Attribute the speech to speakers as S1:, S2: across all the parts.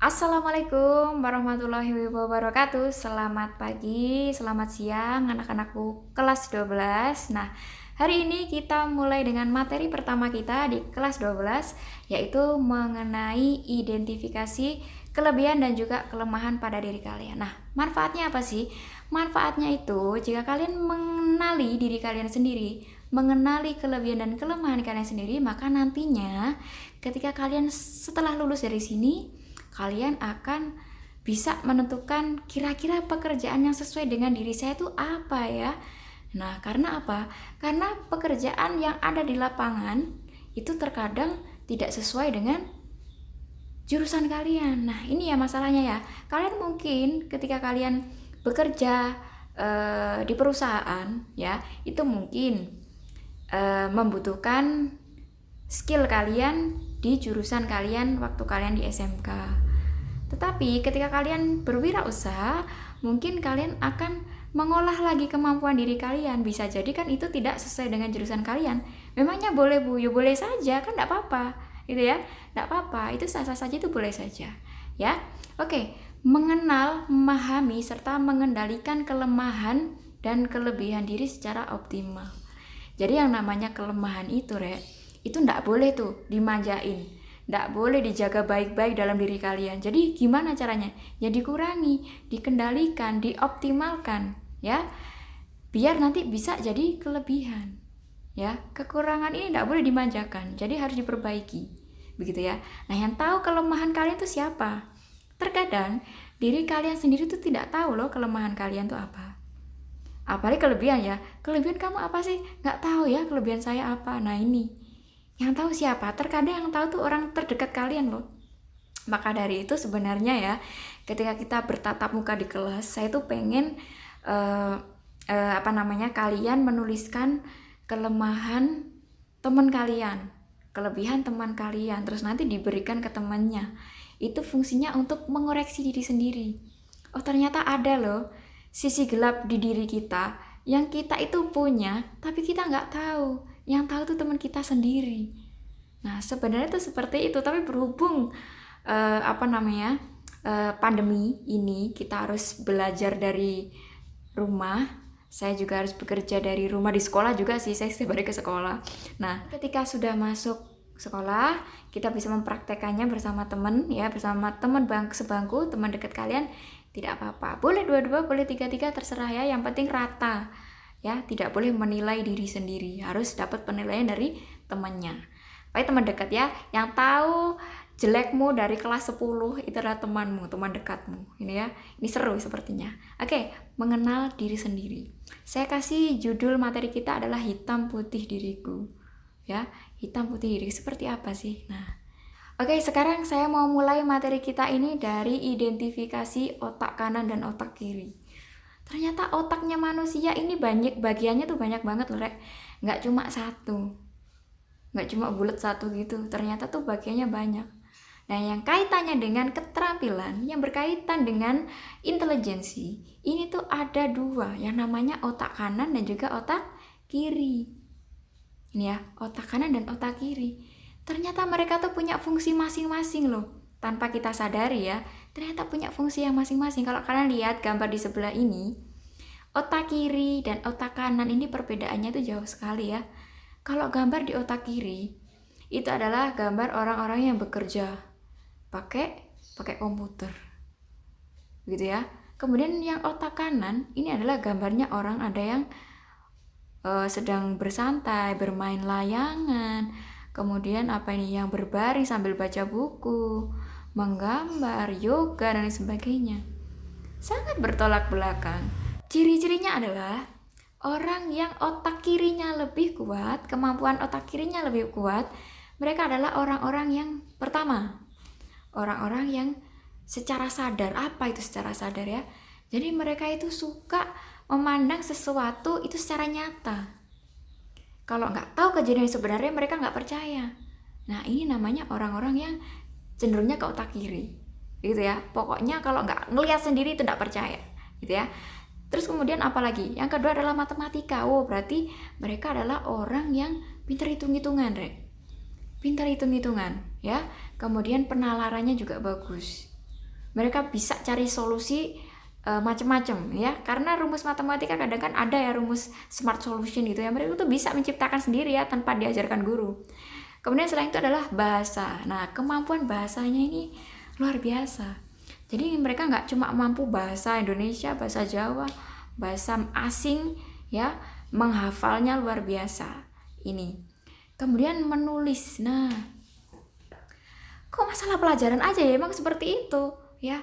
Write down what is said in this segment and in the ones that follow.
S1: Assalamualaikum warahmatullahi wabarakatuh. Selamat pagi, selamat siang anak-anakku kelas 12. Nah, hari ini kita mulai dengan materi pertama kita di kelas 12, yaitu mengenai identifikasi kelebihan dan juga kelemahan pada diri kalian. Nah, manfaatnya apa sih? Manfaatnya itu jika kalian mengenali diri kalian sendiri, mengenali kelebihan dan kelemahan kalian sendiri, maka nantinya ketika kalian setelah lulus dari sini, kalian akan bisa menentukan kira-kira pekerjaan yang sesuai dengan diri saya itu apa ya. Nah, karena apa? Karena pekerjaan yang ada di lapangan itu terkadang tidak sesuai dengan jurusan kalian. Nah, ini ya masalahnya ya. Kalian mungkin ketika kalian bekerja di perusahaan ya, itu mungkin membutuhkan skill kalian di jurusan kalian waktu kalian di SMK. Tetapi ketika kalian berwirausaha, mungkin kalian akan mengolah lagi kemampuan diri kalian. Bisa jadi kan itu tidak sesuai dengan jurusan kalian. Memangnya boleh Bu? Ya boleh saja, kan tidak apa-apa. Gitu ya. Tidak apa-apa, itu sah-sah saja, itu boleh saja. Ya. Oke, mengenal, memahami serta mengendalikan kelemahan dan kelebihan diri secara optimal. Jadi yang namanya kelemahan itu, itu tidak boleh tuh dimanjain, tidak boleh dijaga baik-baik dalam diri kalian. Jadi gimana caranya? Ya dikurangi, dikendalikan, dioptimalkan ya, biar nanti bisa jadi kelebihan ya. Kekurangan ini tidak boleh dimanjakan, jadi harus diperbaiki, begitu ya. Nah, yang tahu kelemahan kalian itu siapa? Terkadang diri kalian sendiri tuh tidak tahu loh kelemahan kalian tuh apa. Apalagi kelebihan ya, kelebihan kamu apa sih? Nggak tahu ya kelebihan saya apa. Nah ini, yang tahu siapa? Terkadang yang tahu tuh orang terdekat kalian loh. Maka dari itu sebenarnya ya, ketika kita bertatap muka di kelas, saya tuh pengen kalian menuliskan kelemahan teman kalian, kelebihan teman kalian, terus nanti diberikan ke temannya. Itu fungsinya untuk mengoreksi diri sendiri. Oh, ternyata ada loh sisi gelap di diri kita yang kita itu punya, tapi kita nggak tahu. Yang tahu tuh teman kita sendiri. Nah, sebenarnya tuh seperti itu, tapi berhubung pandemi ini kita harus belajar dari rumah. Saya juga harus bekerja dari rumah, di sekolah juga sih, saya setiap hari ke sekolah. Nah, ketika sudah masuk sekolah, kita bisa mempraktekannya bersama teman ya, bersama teman sebangku, teman dekat kalian. Tidak apa-apa, boleh dua-dua, boleh tiga-tiga, terserah ya, yang penting rata ya. Tidak boleh menilai diri sendiri, harus dapat penilaian dari temannya. Baik, teman dekat ya, yang tahu jelekmu dari kelas 10 itu adalah temanmu, teman dekatmu. Ini ya, ini seru sepertinya. Oke, mengenal diri sendiri. Saya kasih judul materi kita adalah hitam putih diriku. Ya, hitam putih diri seperti apa sih? Nah, oke, sekarang saya mau mulai materi kita ini dari identifikasi otak kanan dan otak kiri. Ternyata otaknya manusia ini banyak bagiannya tuh, banyak banget loh, Rek. Nggak cuma satu, nggak cuma bulat satu gitu. Ternyata tuh bagiannya banyak. Nah, yang kaitannya dengan keterampilan, yang berkaitan dengan intelijensi, ini tuh ada dua, yang namanya otak kanan dan juga otak kiri. Ini ya, otak kanan dan otak kiri. Ternyata mereka tuh punya fungsi masing-masing loh. Tanpa kita sadari ya, ternyata punya fungsi yang masing-masing. Kalau kalian lihat gambar di sebelah ini, otak kiri dan otak kanan ini perbedaannya tuh jauh sekali ya. Kalau gambar di otak kiri, itu adalah gambar orang-orang yang bekerja pakai komputer, gitu ya. Kemudian yang otak kanan ini adalah gambarnya orang ada yang sedang bersantai, bermain layangan, kemudian yang berbaring sambil baca buku, menggambar, yoga, dan sebagainya. Sangat bertolak belakang. Ciri-cirinya adalah orang yang otak kirinya lebih kuat, kemampuan otak kirinya lebih kuat, mereka adalah orang-orang yang pertama, orang-orang yang secara sadar. Apa itu secara sadar ya? Jadi mereka itu suka memandang sesuatu itu secara nyata. Kalau nggak tahu kejadian sebenarnya, mereka nggak percaya. Nah, ini namanya orang-orang yang cenderungnya ke otak kiri, gitu ya. Pokoknya kalau nggak ngelihat sendiri itu nggak percaya, gitu ya. Terus kemudian apalagi? Yang kedua adalah matematika. Oh, berarti mereka adalah orang yang pintar hitung-hitungan, Rek. Pintar hitung-hitungan, ya. Kemudian penalarannya juga bagus. mereka bisa cari solusi macam-macam ya, karena rumus matematika kadang kan ada ya rumus smart solution gitu ya, mereka tuh bisa menciptakan sendiri ya tanpa diajarkan guru. Kemudian selain itu adalah bahasa. Nah, kemampuan bahasanya ini luar biasa. Jadi mereka nggak cuma mampu bahasa Indonesia, bahasa Jawa, bahasa asing ya, menghafalnya luar biasa ini. Kemudian menulis. Nah, kok masalah pelajaran aja ya emang seperti itu ya.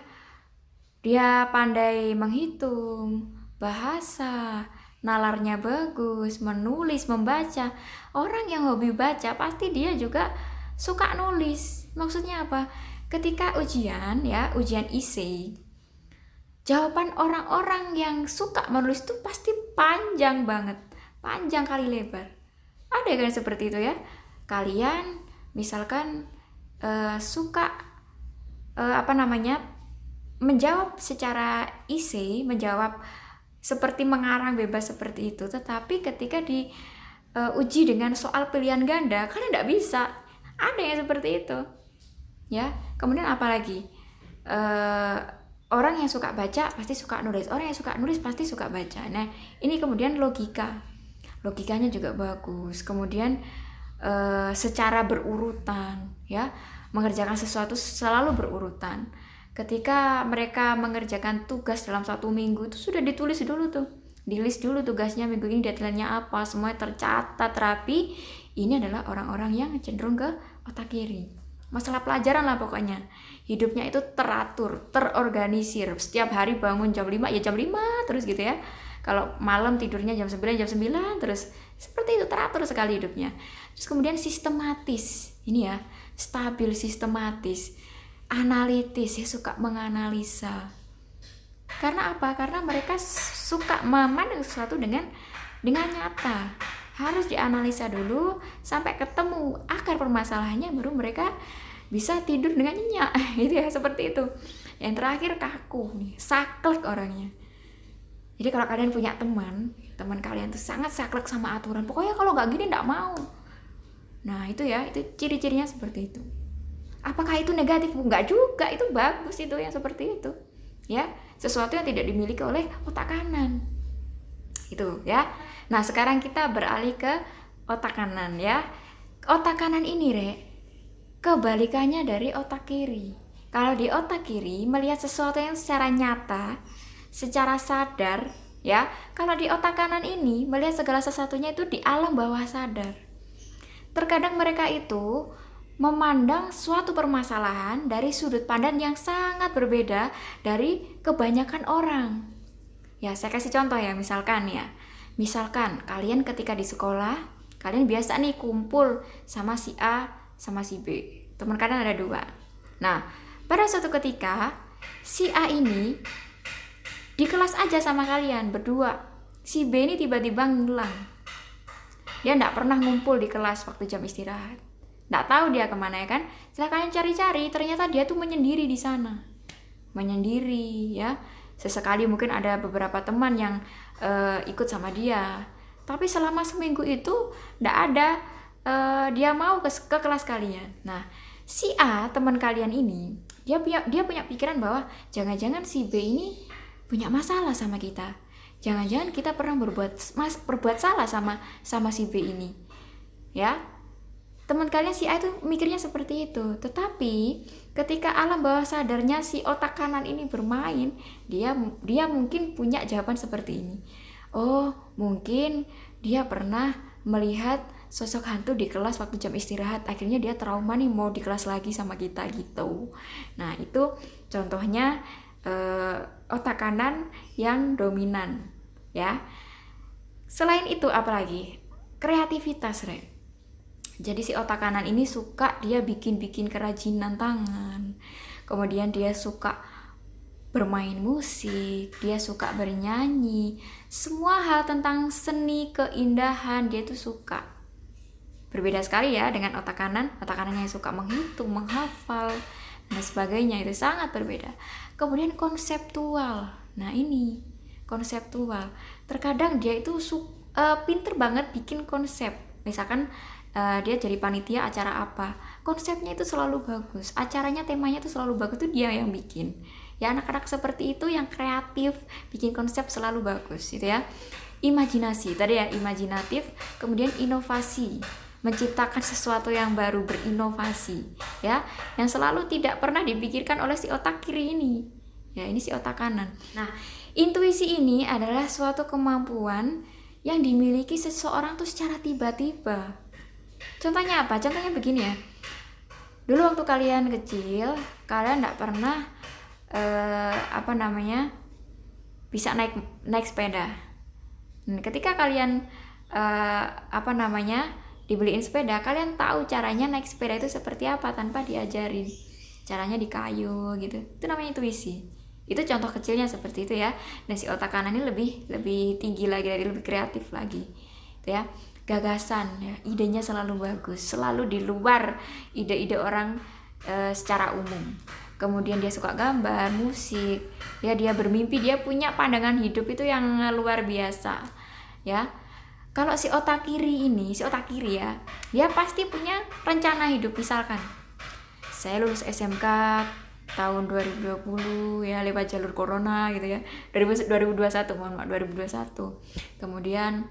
S1: Dia pandai menghitung, bahasa, nalarnya bagus, menulis, membaca. Orang yang hobi baca pasti dia juga suka nulis. Maksudnya apa? Ketika ujian ya, ujian IC, jawaban orang-orang yang suka menulis itu pasti panjang banget, panjang kali lebar. Ada kan seperti itu ya? Kalian misalkan suka menjawab secara IC, menjawab seperti mengarang bebas seperti itu, tetapi ketika uji dengan soal pilihan ganda kalian tidak bisa. Ada yang seperti itu ya. Kemudian apalagi orang yang suka baca pasti suka nulis, orang yang suka nulis pasti suka baca. Nah, ini kemudian logikanya juga bagus. Kemudian secara berurutan ya, mengerjakan sesuatu selalu berurutan. Ketika mereka mengerjakan tugas dalam 1 minggu itu sudah ditulis dulu tuh, di list dulu tugasnya minggu ini, deadline-nya apa, semuanya tercatat rapi. Ini adalah orang-orang yang cenderung ke otak kiri. Masalah pelajaran lah pokoknya, hidupnya itu teratur, terorganisir. Setiap hari bangun jam 5 ya jam 5 terus gitu ya. Kalau malam tidurnya jam 9 terus, seperti itu, teratur sekali hidupnya. Terus kemudian sistematis, ini ya, stabil, sistematis, analitis ya, suka menganalisa. Karena apa? Karena mereka suka memandang sesuatu dengan nyata. Harus dianalisa dulu sampai ketemu akar permasalahannya, baru mereka bisa tidur dengan nyenyak gitu ya, seperti itu. Yang terakhir kaku nih, saklek orangnya. Jadi kalau kalian punya teman kalian tuh sangat saklek sama aturan, pokoknya kalau nggak gini nggak mau. Nah itu ya, itu ciri-cirinya seperti itu. Apakah itu negatif? Enggak juga, itu bagus itu yang seperti itu ya, sesuatu yang tidak dimiliki oleh otak kanan itu ya. Nah sekarang kita beralih ke otak kanan ya. Otak kanan ini kebalikannya dari otak kiri. Kalau di otak kiri melihat sesuatu yang secara nyata, secara sadar ya. Kalau di otak kanan ini melihat segala sesuatunya itu di alam bawah sadar. Terkadang mereka itu memandang suatu permasalahan dari sudut pandang yang sangat berbeda dari kebanyakan orang. Ya, saya kasih contoh ya, misalkan kalian ketika di sekolah, kalian biasa nih kumpul sama si A sama si B. Teman kalian ada 2. Nah, pada suatu ketika si A ini di kelas aja sama kalian berdua. Si B ini tiba-tiba ngilang. Dia enggak pernah ngumpul di kelas waktu jam istirahat. Nggak tahu dia kemana ya kan. Setelah kalian cari-cari, ternyata dia tuh menyendiri di sana, menyendiri ya. Sesekali mungkin ada beberapa teman yang ikut sama dia, tapi selama seminggu itu nggak ada dia mau ke kelas kalian. Nah si A, teman kalian ini, dia punya pikiran bahwa jangan-jangan si B ini punya masalah sama kita, jangan-jangan kita pernah berbuat salah sama si B ini ya. Teman kalian si A itu mikirnya seperti itu. Tetapi ketika alam bawah sadarnya si otak kanan ini bermain, dia mungkin punya jawaban seperti ini. Oh, mungkin dia pernah melihat sosok hantu di kelas waktu jam istirahat. Akhirnya dia trauma nih, mau di kelas lagi sama kita gitu. Nah, itu contohnya otak kanan yang dominan ya. Selain itu apalagi? Kreativitas, Jadi si otak kanan ini suka dia bikin kerajinan tangan. Kemudian dia suka bermain musik, dia suka bernyanyi. Semua hal tentang seni, keindahan dia tuh suka. Berbeda sekali ya dengan otak kanan. Otak kanan yang suka menghitung, menghafal dan sebagainya, itu sangat berbeda. Kemudian konseptual. Nah, ini konseptual. Terkadang dia itu pinter banget bikin konsep. Misalkan dia jadi panitia acara apa, konsepnya itu selalu bagus, acaranya temanya itu selalu bagus, itu dia yang bikin. Ya, anak-anak seperti itu yang kreatif, bikin konsep selalu bagus gitu ya. Imajinasi tadi ya, imajinatif, kemudian inovasi, menciptakan sesuatu yang baru, berinovasi ya, yang selalu tidak pernah dipikirkan oleh si otak kiri ini ya, ini si otak kanan. Nah, intuisi ini adalah suatu kemampuan yang dimiliki seseorang tuh secara tiba-tiba. Contohnya apa? Contohnya begini ya, dulu waktu kalian kecil, kalian tidak pernah bisa naik sepeda. Ketika kalian dibeliin sepeda, kalian tahu caranya naik sepeda itu seperti apa tanpa diajarin, caranya di kayu gitu. Itu namanya intuisi. Itu contoh kecilnya seperti itu ya. Dan si otak kanan ini lebih tinggi lagi, lebih kreatif lagi itu ya. Gagasan ya, idenya selalu bagus, selalu di luar ide-ide orang secara umum. Kemudian dia suka gambar, musik ya, dia bermimpi, dia punya pandangan hidup itu yang luar biasa ya. Kalau si otak kiri ya, dia pasti punya rencana hidup. Misalkan saya lulus SMK tahun 2020 ya, lewat jalur corona gitu ya, 2021 kemudian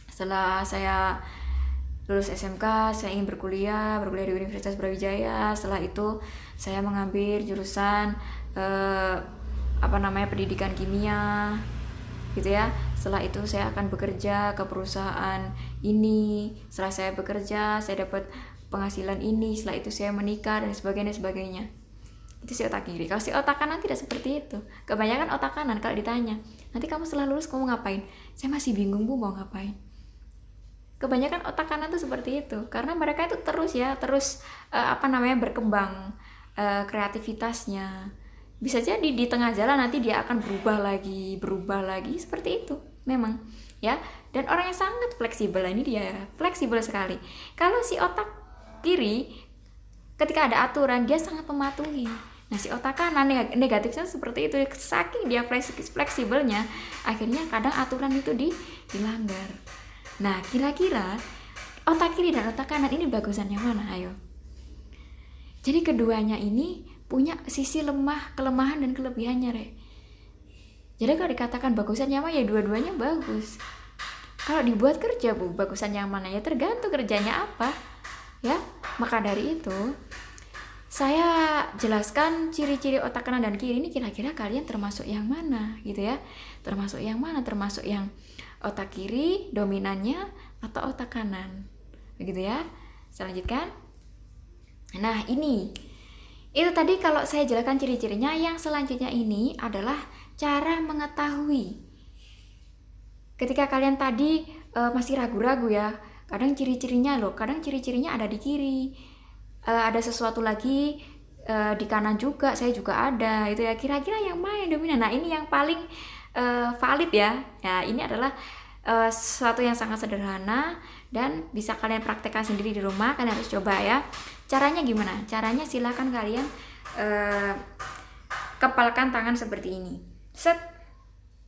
S1: setelah saya lulus SMK, saya ingin berkuliah di Universitas Brawijaya. Setelah itu saya mengambil jurusan pendidikan kimia gitu ya. Setelah itu saya akan bekerja ke perusahaan ini. Setelah saya bekerja, saya dapat penghasilan ini. Setelah itu saya menikah dan sebagainya. Itu si otak kiri. Kalau si otak kanan tidak seperti itu. Kebanyakan otak kanan kalau ditanya, nanti kamu setelah lulus kamu ngapain? Saya masih bingung Bu mau ngapain. Kebanyakan otak kanan tuh seperti itu, karena mereka itu terus berkembang kreativitasnya. Bisa jadi di tengah jalan nanti dia akan berubah lagi seperti itu memang ya. Dan orang yang sangat fleksibel, ini dia fleksibel sekali. Kalau si otak kiri ketika ada aturan dia sangat mematuhi. Nah, si otak kanan negatifnya seperti itu, saking dia fleksibelnya akhirnya kadang aturan itu dilanggar. Nah, kira-kira otak kiri dan otak kanan ini bagusan yang mana? Ayo. Jadi keduanya ini punya sisi kelemahan dan kelebihannya, Rek. Jadi kalau dikatakan bagusan yang mana, ya dua-duanya bagus. Kalau dibuat kerja, Bu, bagusan yang mana? Ya tergantung kerjanya apa. Ya, maka dari itu saya jelaskan ciri-ciri otak kanan dan kiri ini, kira-kira kalian termasuk yang mana gitu ya. Termasuk yang mana? Termasuk yang otak kiri dominannya atau otak kanan, begitu ya. Saya lanjutkan. Nah, itu tadi kalau saya jelaskan ciri-cirinya. Yang selanjutnya ini adalah cara mengetahui. Ketika kalian tadi masih ragu-ragu ya, kadang ciri-cirinya ada di kiri, ada sesuatu lagi di kanan juga, saya juga ada itu ya. Kira-kira yang mana yang dominan? Nah, ini yang paling valid ya. Ya, ini adalah sesuatu yang sangat sederhana dan bisa kalian praktekkan sendiri di rumah. Kalian harus coba ya. Caranya gimana? Caranya silakan kalian kepalkan tangan seperti ini. Set.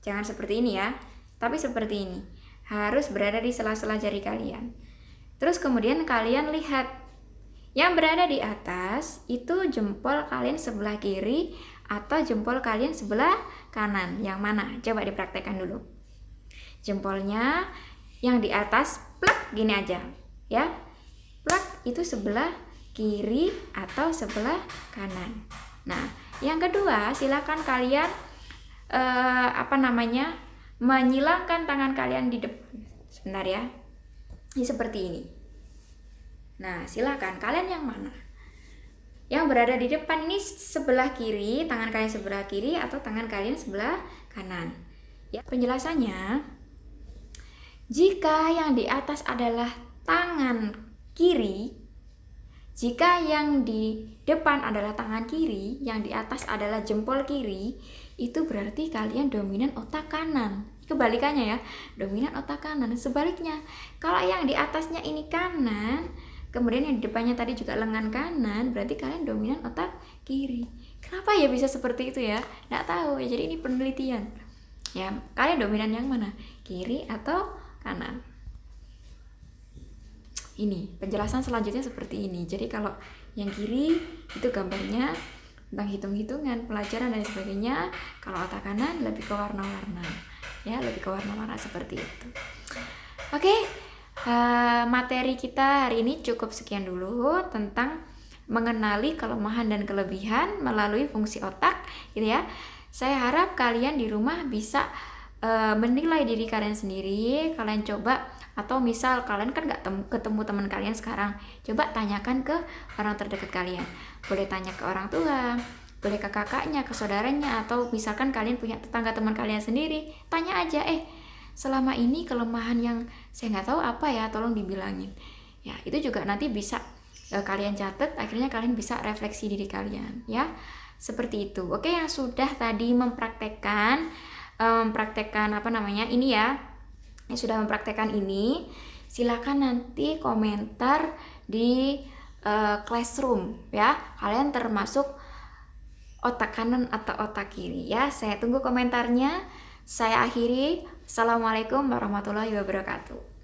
S1: Jangan seperti ini ya, tapi seperti ini. Harus berada di sela-sela jari kalian. Terus kemudian kalian lihat yang berada di atas itu jempol kalian sebelah kiri atau jempol kalian sebelah kanan. Yang mana? Coba dipraktekkan dulu. Jempolnya yang di atas plak gini aja ya. Plak itu sebelah kiri atau sebelah kanan. Nah, yang kedua silakan kalian menyilangkan tangan kalian di depan. Sebentar ya. Ini seperti ini. Nah, silakan kalian yang mana? Yang berada di depan ini sebelah kiri, tangan kalian sebelah kiri atau tangan kalian sebelah kanan. Ya, penjelasannya, jika yang di atas adalah tangan kiri, jika yang di depan adalah tangan kiri, yang di atas adalah jempol kiri, itu berarti kalian dominan otak kanan. Kebalikannya ya, dominan otak kanan. Sebaliknya, kalau yang di atasnya ini kanan, kemudian yang di depannya tadi juga lengan kanan, berarti kalian dominan otak kiri. Kenapa ya bisa seperti itu ya? Nggak tahu ya, jadi ini penelitian. Ya, kalian dominan yang mana? Kiri atau kanan? ini penjelasan selanjutnya seperti ini. Jadi kalau yang kiri itu gambarnya tentang hitung-hitungan, pelajaran dan sebagainya. Kalau otak kanan lebih ke warna-warna, ya lebih ke warna-warna seperti itu. Oke, materi kita hari ini cukup sekian dulu tentang mengenali kelemahan dan kelebihan melalui fungsi otak, gitu ya. Saya harap kalian di rumah bisa menilai diri kalian sendiri. Kalian coba, atau misal kalian kan nggak ketemu teman kalian sekarang, coba tanyakan ke orang terdekat kalian. Boleh tanya ke orang tua, boleh ke kakaknya, ke saudaranya, atau misalkan kalian punya tetangga teman kalian sendiri, tanya aja, selama ini kelemahan yang saya nggak tahu apa ya, tolong dibilangin. Ya, itu juga nanti bisa kalian catat, akhirnya kalian bisa refleksi diri kalian, ya. Seperti itu. Oke, yang sudah tadi mempraktekkan ini ya, yang sudah mempraktekkan ini, silakan nanti komentar di classroom ya. Kalian termasuk otak kanan atau otak kiri ya. Saya tunggu komentarnya. Saya akhiri. Assalamualaikum warahmatullahi wabarakatuh.